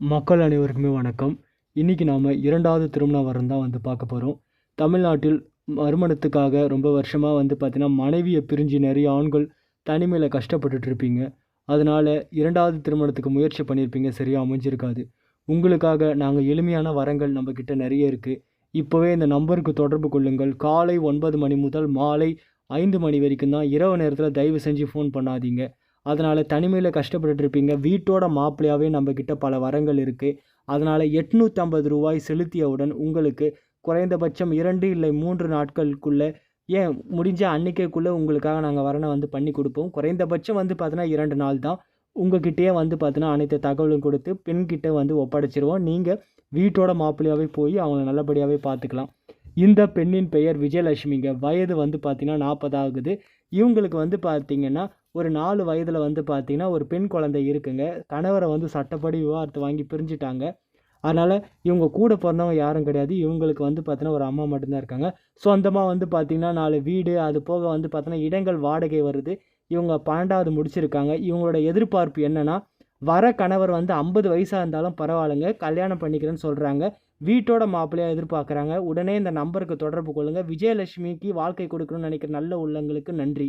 மக்கள் அனைவருக்குமே வணக்கம். இன்னைக்கு நாம 2வது திருமண வரன் தான் பார்க்க போறோம். தமிழ்நாட்டில் மறுமணத்துக்காக ரொம்ப வருஷமா பார்த்தீங்கன்னா, மனைவிய பிரிஞ்சு நெறைய ஆண்கள் தனிமையில கஷ்டப்பட்டுட்டு இருப்பீங்க. அதனால 2வது திருமணத்துக்கு முயற்சி பண்ணியிருப்பீங்க. சரியா அமைஞ்சிருக்காது. உங்களுக்காக நாங்க எளிமையான வரங்கள் நம்ம கிட்ட நெறைய இருக்கு. இப்பவே இந்த நம்பருக்கு தொடர்பு கொள்ளுங்கள். காலை 9 மணி முதல் மாலை 5 மணி வரைக்கும் தான். இரவு நேரத்தில தயவு செஞ்சு ஃபோன் பண்ணாதீங்க. அதனால தனிமையில கஷ்டப்பட்டுட்டு இருப்பீங்க. வீட்டோட மாப்பிள்ளையாவே நம்மகிட்ட பல வரங்கள் இருக்கு. அதனால ரூ. 850 செலுத்தியவுடன் உங்களுக்கு குறைந்தபட்சம் 2 இல்லை 3 நாட்களுக்குள்ள ஏன் முடிஞ்சா அன்னைக்கேக்குள்ள உங்களுக்காக நாங்க வரன பண்ணி குடுப்போம். குறைந்தபட்சம் பார்த்தீங்கன்னா 2 நாள் தான். உங்ககிட்டயே பார்த்தீங்கன்னா அனைத்து தகவலும் கொடுத்து பெண்கிட்ட ஒப்படைச்சிருவோம். நீங்க வீட்டோட மாப்பிள்ளையாவே போய் அவங்கள நல்லபடியாவே பார்த்துக்கலாம். இந்த பெண்ணின் பெயர் விஜயலட்சுமிங்க. வயது பார்த்தீங்கன்னா 40 ஆகுது. இவங்களுக்கு பார்த்தீங்கன்னா, ஒரு 4 வயதில பார்த்தீங்கன்னா, ஒரு பெண் குழந்தை இருக்குங்க. கணவர சட்டப்படி விவாகரத்து வாங்கி பிரிஞ்சுட்டாங்க. அதனால இவங்க கூட பொறந்தவங்க யாரும் கிடையாது. இவங்களுக்கு பார்த்தீங்கன்னா, ஒரு அம்மா மட்டும் தான் இருக்காங்க. சொந்தமா பார்த்தீங்கன்னா, 4 வீடு அது போக பார்த்தீங்கன்னா, இடங்கள் வாடகை வருது. இவங்க 12வது முடிச்சிருக்காங்க. இவங்களோட எதிர்பார்ப்பு என்னன்னா, வர கணவர் 50 வயசா இருந்தாலும் பரவாயில்லங்க. கல்யாணம் பண்ணிக்கிறேன்னு சொல்றாங்க. வீட்டோட மாப்பிள்ளையா எதிர்பார்க்குறாங்க. உடனே இந்த நம்பருக்கு தொடர்பு கொள்ளுங்க. விஜயலட்சுமிக்கு வாழ்க்கை கொடுக்கணும்னு நினைக்கிற நல்ல உள்ளங்களுக்கு நன்றி.